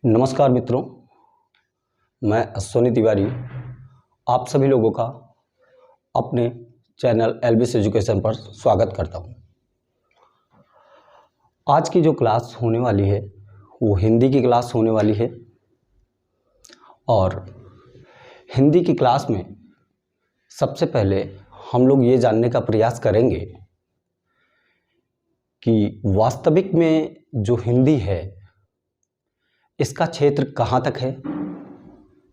नमस्कार मित्रों, मैं अश्विनी तिवारी आप सभी लोगों का अपने चैनल एलबीएस एजुकेशन पर स्वागत करता हूं। आज की जो क्लास होने वाली है वो हिंदी की क्लास होने वाली है और हिंदी की क्लास में सबसे पहले हम लोग ये जानने का प्रयास करेंगे कि वास्तविक में जो हिंदी है इसका क्षेत्र कहाँ तक है,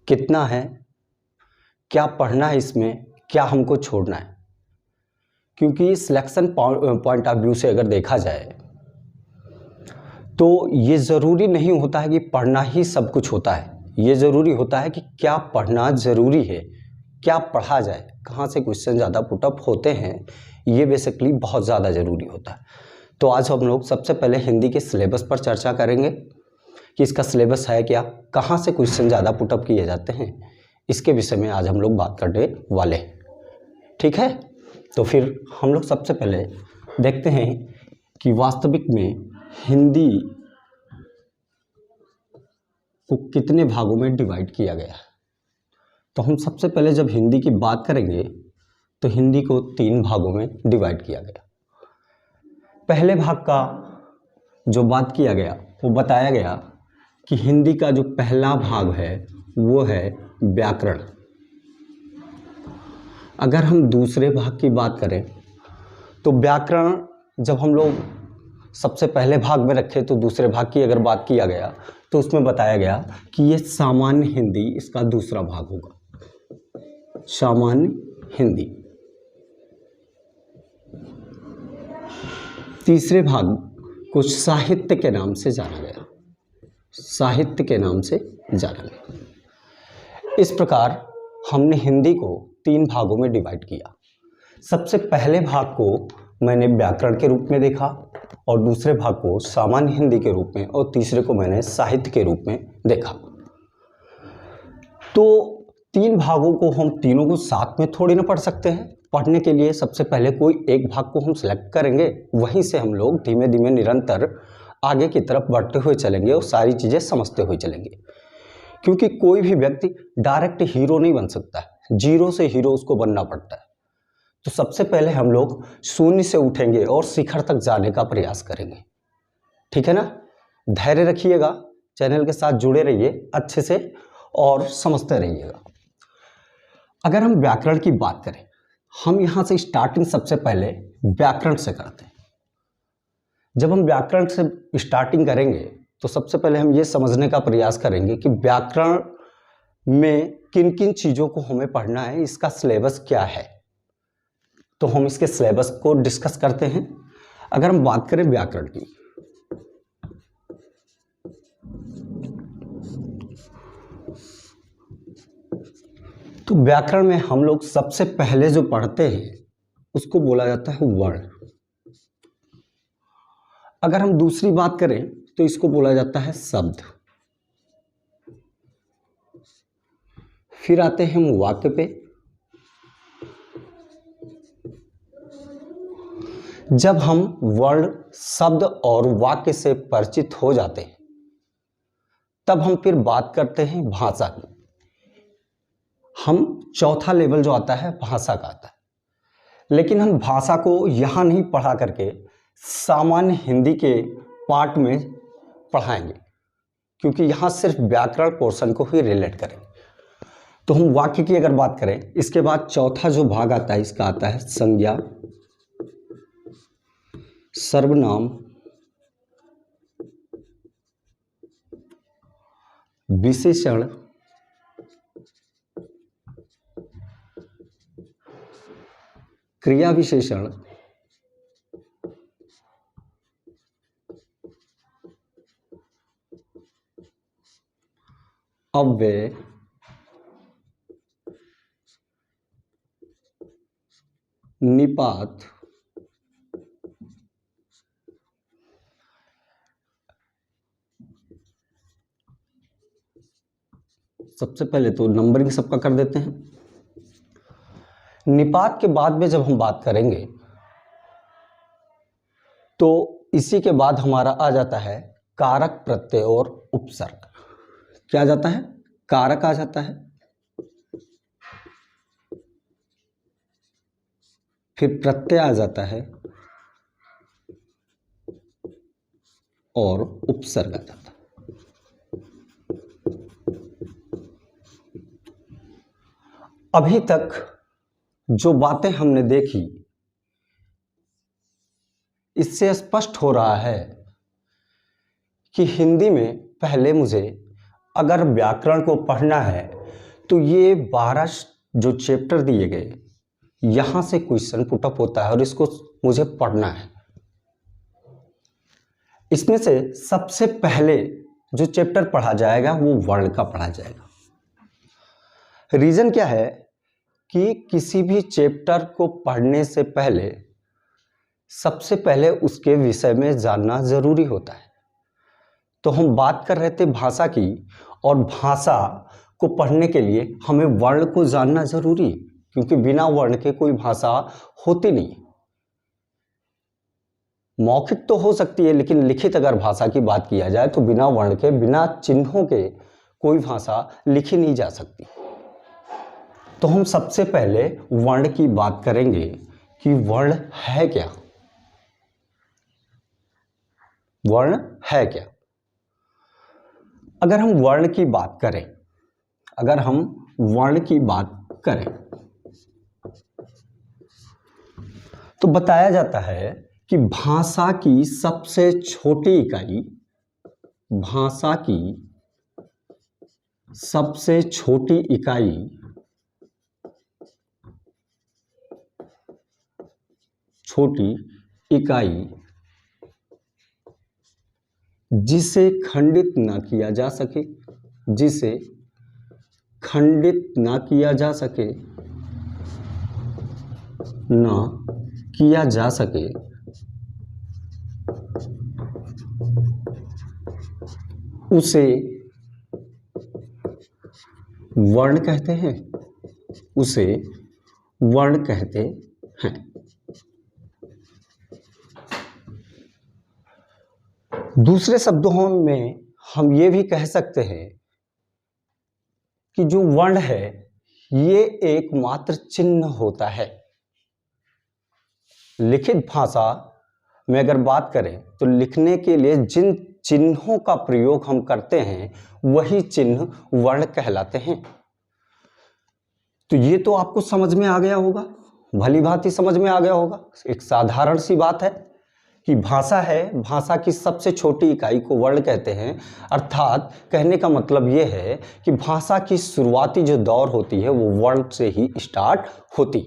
कितना है, क्या पढ़ना है इसमें, क्या हमको छोड़ना है। क्योंकि सिलेक्शन पॉइंट ऑफ व्यू से अगर देखा जाए तो ये ज़रूरी नहीं होता है कि पढ़ना ही सब कुछ होता है। ये ज़रूरी होता है कि क्या पढ़ना ज़रूरी है, क्या पढ़ा जाए, कहाँ से क्वेश्चन ज़्यादा पुटअप होते हैं, ये बेसिकली बहुत ज़्यादा ज़रूरी होता है। तो आज हम लोग सबसे पहले हिंदी के सिलेबस पर चर्चा करेंगे कि इसका सिलेबस है क्या, कहाँ से क्वेश्चन ज़्यादा पुटअप किए जाते हैं, इसके विषय में आज हम लोग बात करने वाले हैं। ठीक है, तो फिर हम लोग सबसे पहले देखते हैं कि वास्तविक में हिंदी को कितने भागों में डिवाइड किया गया है। तो हम सबसे पहले जब हिंदी की बात करेंगे तो हिंदी को 3 भागों में डिवाइड किया गया। पहले भाग का जो बात किया गया वो बताया गया कि हिंदी का जो पहला भाग है वो है व्याकरण। अगर हम दूसरे भाग की बात करें तो व्याकरण जब हम लोग सबसे पहले भाग में रखे तो दूसरे भाग की अगर बात किया गया तो उसमें बताया गया कि ये सामान्य हिंदी इसका दूसरा भाग होगा। सामान्य हिंदी। तीसरे भाग को साहित्य के नाम से जाना गया। साहित्य के नाम से जाना गया। इस प्रकार हमने हिंदी को 3 भागों में डिवाइड किया। सबसे पहले भाग को मैंने व्याकरण के रूप में देखा और दूसरे भाग को सामान्य हिंदी के रूप में और तीसरे को मैंने साहित्य के रूप में देखा। तो 3 भागों को हम तीनों को साथ में थोड़ी ना पढ़ सकते हैं। पढ़ने के लिए सबसे पहले कोई एक भाग को हम सिलेक्ट करेंगे, वहीं से हम लोग धीमे धीमे निरंतर आगे की तरफ बढ़ते हुए चलेंगे और सारी चीज़ें समझते हुए चलेंगे। क्योंकि कोई भी व्यक्ति डायरेक्ट हीरो नहीं बन सकता है, जीरो से हीरो उसको बनना पड़ता है। तो सबसे पहले हम लोग शून्य से उठेंगे और शिखर तक जाने का प्रयास करेंगे। ठीक है ना, धैर्य रखिएगा, चैनल के साथ जुड़े रहिए अच्छे से और समझते रहिएगा। अगर हम व्याकरण की बात करें, हम यहाँ से स्टार्टिंग सबसे पहले व्याकरण से करते हैं। जब हम व्याकरण से स्टार्टिंग करेंगे तो सबसे पहले हम ये समझने का प्रयास करेंगे कि व्याकरण में किन किन चीज़ों को हमें पढ़ना है, इसका सिलेबस क्या है। तो हम इसके सिलेबस को डिस्कस करते हैं। अगर हम बात करें व्याकरण की, तो व्याकरण में हम लोग सबसे पहले जो पढ़ते हैं उसको बोला जाता है वर्ण। अगर हम दूसरी बात करें तो इसको बोला जाता है शब्द। फिर आते हैं हम वाक्य पे। जब हम वर्ण, शब्द और वाक्य से परिचित हो जाते हैं तब हम फिर बात करते हैं भाषा की। हम चौथा लेवल जो आता है भाषा का आता है। लेकिन हम भाषा को यहाँ नहीं पढ़ा करके सामान्य हिंदी के पार्ट में पढ़ाएंगे, क्योंकि यहाँ सिर्फ व्याकरण पोर्शन को ही रिलेट करेंगे। तो हम वाक्य की अगर बात करें, इसके बाद चौथा जो भाग आता है इसका आता है संज्ञा, सर्वनाम, विशेषण, क्रिया विशेषण, अव्यय, निपात, सबसे पहले तो नंबरिंग सबका कर देते हैं। निपात के बाद में जब हम बात करेंगे तो इसी के बाद हमारा आ जाता है कारक, प्रत्यय और उपसर्ग। क्या आ जाता है, कारक आ जाता है। फिर प्रत्यय आ जाता है और उपसर्ग आ जाता है। अभी तक जो बातें हमने देखी, इससे स्पष्ट हो रहा है कि हिंदी में पहले मुझे अगर व्याकरण को पढ़ना है तो ये 12 जो चैप्टर दिए गए, यहां से क्वेश्चन पुट अप होता है और इसको मुझे पढ़ना है। इसमें से सबसे पहले जो चैप्टर पढ़ा जाएगा वो वर्ण का पढ़ा जाएगा। रीजन क्या है कि किसी भी चैप्टर को पढ़ने से पहले सबसे पहले उसके विषय में जानना जरूरी होता है। तो हम बात कर रहे थे भाषा की, और भाषा को पढ़ने के लिए हमें वर्ण को जानना जरूरी है, क्योंकि बिना वर्ण के कोई भाषा होती नहीं। मौखिक तो हो सकती है, लेकिन लिखित अगर भाषा की बात किया जाए तो बिना वर्ण के, बिना चिन्हों के कोई भाषा लिखी नहीं जा सकती। तो हम सबसे पहले वर्ण की बात करेंगे कि वर्ण है क्या, वर्ण है क्या। अगर हम वर्ण की बात करें, अगर हम वर्ण की बात करें तो बताया जाता है कि भाषा की सबसे छोटी इकाई, भाषा की सबसे छोटी इकाई जिसे खंडित ना किया जा सके, जिसे खंडित ना किया जा सके, ना किया जा सके, उसे वर्ण कहते हैं, उसे वर्ण कहते हैं। दूसरे शब्दों में हम ये भी कह सकते हैं कि जो वर्ण है ये एकमात्र चिन्ह होता है। लिखित भाषा में अगर बात करें तो लिखने के लिए जिन चिन्हों का प्रयोग हम करते हैं वही चिन्ह वर्ण कहलाते हैं। तो ये तो आपको समझ में आ गया होगा, भली भांति समझ में आ गया होगा। एक साधारण सी बात है कि भाषा है, भाषा की सबसे छोटी इकाई को वर्ण कहते हैं। अर्थात कहने का मतलब ये है कि भाषा की शुरुआती जो दौर होती है वो वर्ण से ही स्टार्ट होती।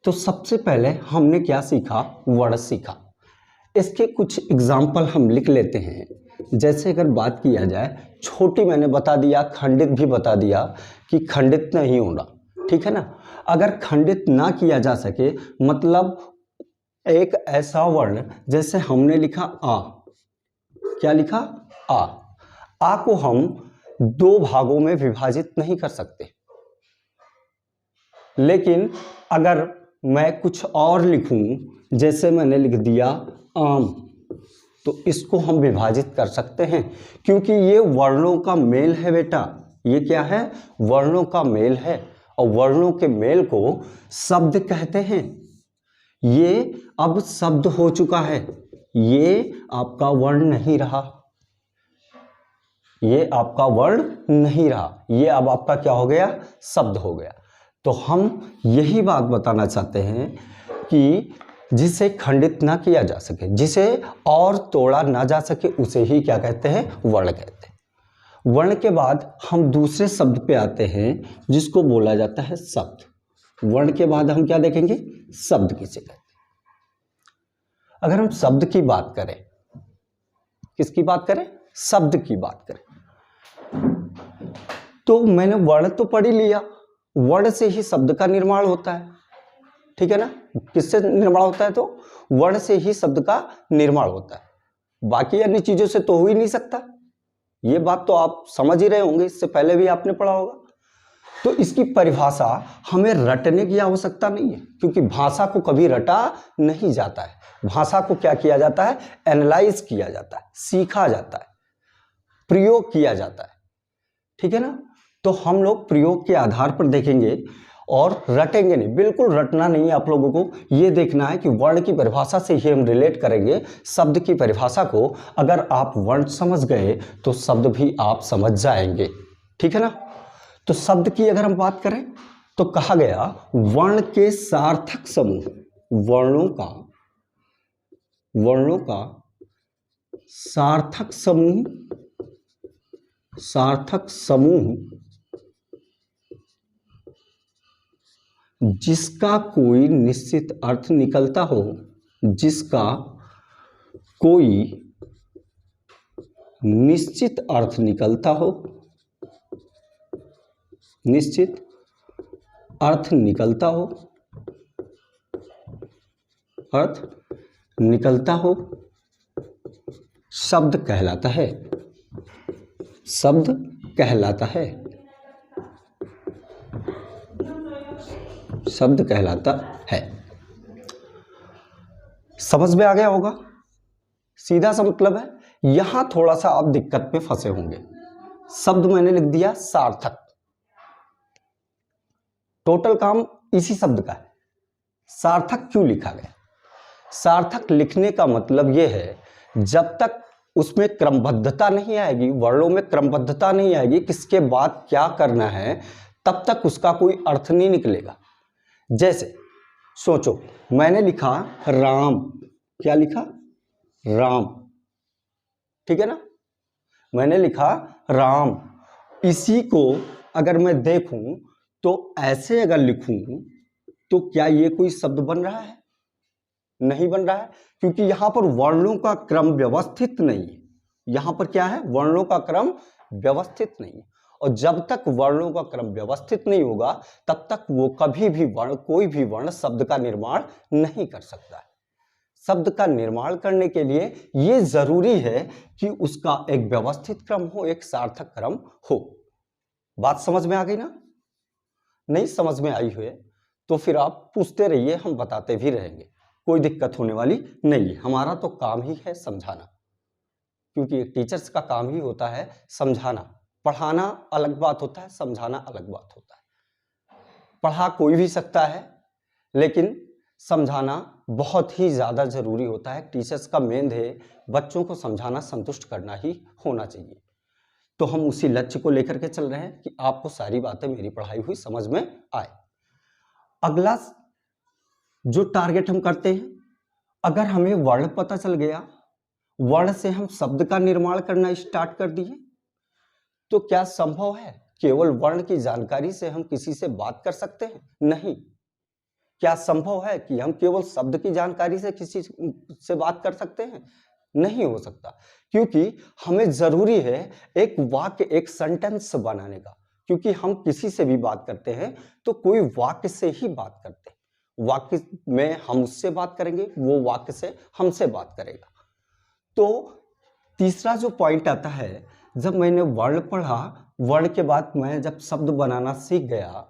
तो सबसे पहले हमने क्या सीखा, वर्ण सीखा। इसके कुछ एग्जाम्पल हम लिख लेते हैं। जैसे अगर बात किया जाए, छोटी मैंने बता दिया, खंडित भी बता दिया कि खंडित नहीं होना, ठीक है ना। अगर खंडित ना किया जा सके मतलब एक ऐसा वर्ण, जैसे हमने लिखा आ, क्या लिखा, आ को हम 2 भागों में विभाजित नहीं कर सकते। लेकिन अगर मैं कुछ और लिखूं, जैसे मैंने लिख दिया आम, तो इसको हम विभाजित कर सकते हैं, क्योंकि ये वर्णों का मेल है बेटा। ये क्या है, वर्णों का मेल है, और वर्णों के मेल को शब्द कहते हैं। ये अब शब्द हो चुका है, ये आपका वर्ण नहीं रहा, ये आपका वर्ण नहीं रहा, ये अब आपका क्या हो गया, शब्द हो गया। तो हम यही बात बताना चाहते हैं कि जिसे खंडित ना किया जा सके, जिसे और तोड़ा ना जा सके, उसे ही क्या कहते हैं, वर्ण कहते हैं। वर्ण के बाद हम दूसरे शब्द पे आते हैं जिसको बोला जाता है शब्द। वर्ण के बाद हम क्या देखेंगे, शब्द किसे कहते हैं। अगर हम शब्द की बात करें, किसकी बात करें, शब्द की बात करें, तो मैंने वर्ण तो पढ़ ही लिया, वर्ण से ही शब्द का निर्माण होता है, ठीक है ना। किससे निर्माण होता है, तो वर्ण से ही शब्द का निर्माण होता है। बाकी अन्य चीजों से तो हो ही नहीं सकता। ये बात तो आप समझ ही रहे होंगे, इससे पहले भी आपने पढ़ा होगा। तो इसकी परिभाषा हमें रटने की आवश्यकता नहीं है, क्योंकि भाषा को कभी रटा नहीं जाता है। भाषा को क्या किया जाता है, एनालाइज किया जाता है, सीखा जाता है। प्रयोग किया जाता है। ठीक है ना, तो हम लोग प्रयोग के आधार पर देखेंगे और रटेंगे नहीं, बिल्कुल रटना नहीं है आप लोगों को। ये देखना है कि वर्ण की परिभाषा से ही हम रिलेट करेंगे शब्द की परिभाषा को। अगर आप वर्ण समझ गए तो शब्द भी आप समझ जाएंगे। ठीक है ना, तो शब्द की अगर हम बात करें तो कहा गया वर्ण के सार्थक समूह, वर्णों का सार्थक समूह जिसका कोई निश्चित अर्थ निकलता हो, जिसका कोई निश्चित अर्थ निकलता हो, निश्चित अर्थ निकलता हो, अर्थ निकलता हो, शब्द कहलाता है, शब्द कहलाता है, शब्द कहलाता है। समझ में आ गया होगा, सीधा सा मतलब है। यहां थोड़ा सा आप दिक्कत में फंसे होंगे। शब्द मैंने लिख दिया सार्थक, टोटल काम इसी शब्द का है। सार्थक क्यों लिखा गया? सार्थक लिखने का मतलब यह है जब तक उसमें क्रमबद्धता नहीं आएगी, वर्णों में क्रमबद्धता नहीं आएगी, किसके बाद क्या करना है, तब तक उसका कोई अर्थ नहीं निकलेगा। जैसे सोचो, मैंने लिखा राम, क्या लिखा? राम। ठीक है ना, मैंने लिखा राम। इसी को अगर मैं देखूं तो ऐसे अगर लिखूं तो क्या ये कोई शब्द बन रहा है? नहीं बन रहा है, क्योंकि यहां पर वर्णों का क्रम व्यवस्थित नहीं है। यहां पर क्या है? वर्णों का क्रम व्यवस्थित नहीं है। और जब तक वर्णों का क्रम व्यवस्थित नहीं होगा तब तक वो कभी भी वर्ण, कोई भी वर्ण शब्द का निर्माण नहीं कर सकता है। शब्द का निर्माण करने के लिए ये जरूरी है कि उसका एक व्यवस्थित क्रम हो, एक सार्थक क्रम हो। बात समझ में आ गई ना? नहीं समझ में आई हुई तो फिर आप पूछते रहिए, हम बताते भी रहेंगे, कोई दिक्कत होने वाली नहीं है। हमारा तो काम ही है समझाना, क्योंकि एक टीचर्स का काम ही होता है समझाना। पढ़ाना अलग बात होता है, समझाना अलग बात होता है। पढ़ा कोई भी सकता है, लेकिन समझाना बहुत ही ज्यादा जरूरी होता है। टीचर्स का मेन ध्येय बच्चों को समझाना, संतुष्ट करना ही होना चाहिए। तो हम उसी लक्ष्य को लेकर के चल रहे हैं कि आपको सारी बातें मेरी पढ़ाई हुई समझ में आए। अगला जो टारगेट हम करते हैं, अगर हमें वर्ण पता चल गया, वर्ण से हम शब्द का निर्माण करना स्टार्ट कर दिए, तो क्या संभव है केवल वर्ण की जानकारी से हम किसी से बात कर सकते हैं? नहीं। क्या संभव है कि हम केवल शब्द की जानकारी से किसी से बात कर सकते हैं? नहीं हो सकता, क्योंकि हमें जरूरी है एक वाक्य, एक सेंटेंस बनाने का। क्योंकि हम किसी से भी बात करते हैं तो कोई वाक्य से ही बात करते हैं। वाक्य में हम उससे बात करेंगे, वो वाक्य से हमसे बात करेगा। तो तीसरा जो पॉइंट आता है, जब मैंने वर्ण पढ़ा, वर्ण के बाद मैं जब शब्द बनाना सीख गया,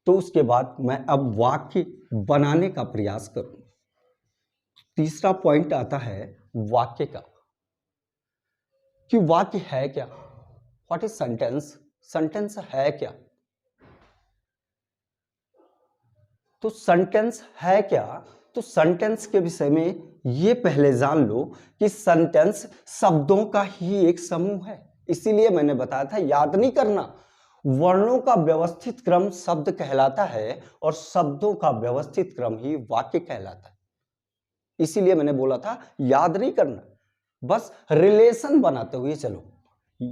तो उसके बाद मैं अब वाक्य बनाने का प्रयास करूं। तीसरा पॉइंट आता है वाक्य का, कि वाक्य है क्या? What is sentence? सेंटेंस है क्या? तो सेंटेंस है क्या? तो सेंटेंस के विषय में ये पहले जान लो कि सेंटेंस शब्दों का ही एक समूह है। इसीलिए मैंने बताया था, याद नहीं करना, वर्णों का व्यवस्थित क्रम शब्द कहलाता है और शब्दों का व्यवस्थित क्रम ही वाक्य कहलाता है। इसीलिए मैंने बोला था याद नहीं करना, बस रिलेशन बनाते हुए चलो।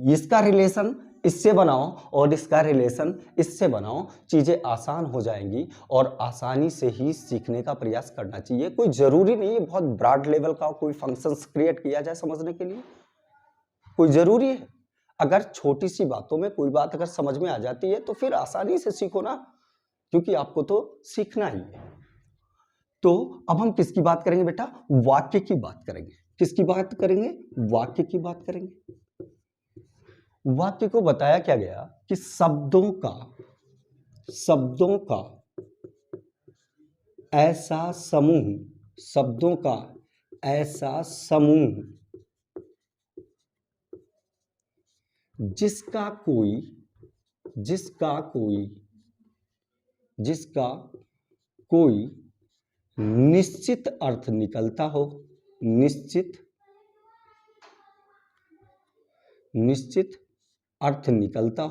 इसका रिलेशन इससे बनाओ और इसका रिलेशन इससे बनाओ, चीजें आसान हो जाएंगी और आसानी से ही सीखने का प्रयास करना चाहिए। कोई जरूरी नहीं है बहुत ब्रॉड लेवल का कोई फंक्शंस क्रिएट किया जाए समझने के लिए, कोई जरूरी है? अगर छोटी सी बातों में कोई बात अगर समझ में आ जाती है तो फिर आसानी से सीखो ना, क्योंकि आपको तो सीखना ही है। तो अब हम किसकी बात करेंगे बेटा? वाक्य की बात करेंगे। किसकी बात करेंगे? वाक्य की बात करेंगे। वाक्य को बताया क्या गया कि शब्दों का ऐसा समूह, शब्दों का ऐसा समूह जिसका कोई जिसका कोई जिसका कोई निश्चित अर्थ निकलता हो, निश्चित अर्थ निकलता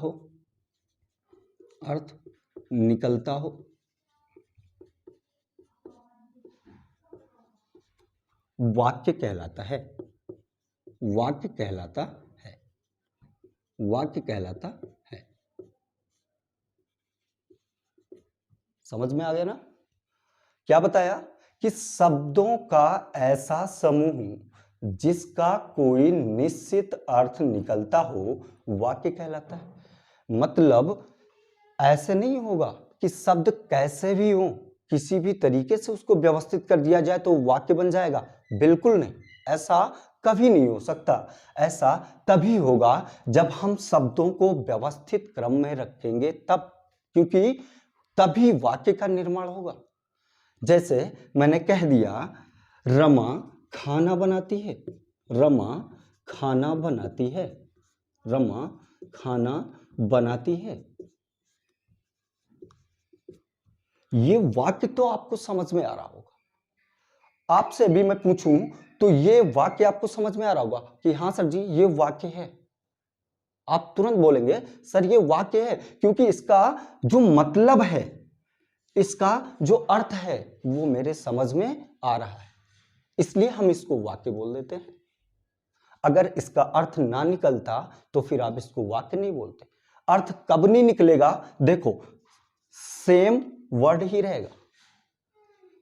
हो, वाक्य कहलाता है, वाक्य कहलाता है, वाक्य कहलाता है। समझ में आ गया ना? क्या बताया कि शब्दों का ऐसा समूह जिसका कोई निश्चित अर्थ निकलता हो वाक्य कहलाता है। मतलब ऐसे नहीं होगा कि शब्द कैसे भी हो, किसी भी तरीके से उसको व्यवस्थित कर दिया जाए तो वाक्य बन जाएगा, बिल्कुल नहीं, ऐसा कभी नहीं हो सकता। ऐसा तभी होगा जब हम शब्दों को व्यवस्थित क्रम में रखेंगे तब, क्योंकि तभी वाक्य का निर्माण होगा। जैसे मैंने कह दिया रमा खाना बनाती है, रमा खाना बनाती है, रमा खाना बनाती है। ये वाक्य तो आपको समझ में आ रहा होगा। आपसे भी मैं पूछूं तो ये वाक्य आपको समझ में आ रहा होगा कि हाँ सर जी ये वाक्य है। आप तुरंत बोलेंगे सर ये वाक्य है, क्योंकि इसका जो मतलब है, इसका जो अर्थ है वो मेरे समझ में आ रहा है, इसलिए हम इसको वाक्य बोल देते हैं। अगर इसका अर्थ ना निकलता तो फिर आप इसको वाक्य नहीं बोलते। अर्थ कब नहीं निकलेगा? देखो सेम वर्ड ही रहेगा,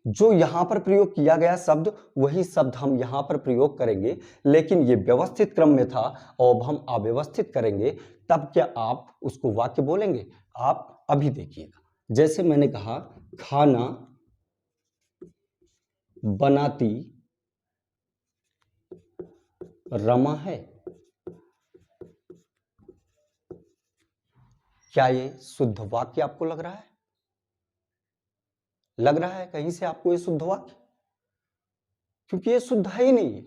जो यहां पर प्रयोग किया गया शब्द वही शब्द हम यहां पर प्रयोग करेंगे, लेकिन ये व्यवस्थित क्रम में था और अब हम अव्यवस्थित करेंगे, तब क्या आप उसको वाक्य बोलेंगे? आप अभी देखिएगा। जैसे मैंने कहा खाना बनाती रमा है, क्या ये शुद्ध वाक्य आपको लग रहा है? लग रहा है कहीं से आपको ये शुद्ध वाक्य? क्योंकि ये शुद्ध है ही नहीं है,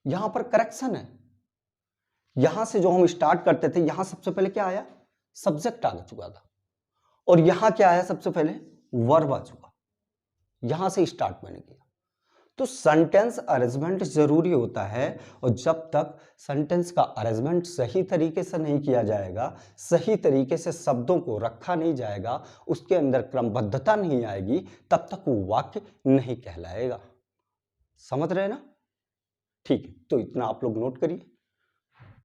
यहां पर करेक्शन है। यहां से जो हम स्टार्ट करते थे, यहां सबसे पहले क्या आया? सब्जेक्ट आ चुका था, और यहां क्या आया? सबसे पहले वर्ब आ चुका। यहां से स्टार्ट मैंने किया। तो सेंटेंस अरेंजमेंट जरूरी होता है, और जब तक सेंटेंस का अरेंजमेंट सही तरीके से नहीं किया जाएगा, सही तरीके से शब्दों को रखा नहीं जाएगा, उसके अंदर क्रमबद्धता नहीं आएगी, तब तक वो वाक्य नहीं कहलाएगा। समझ रहे ना? ठीक है, तो इतना आप लोग नोट करिए।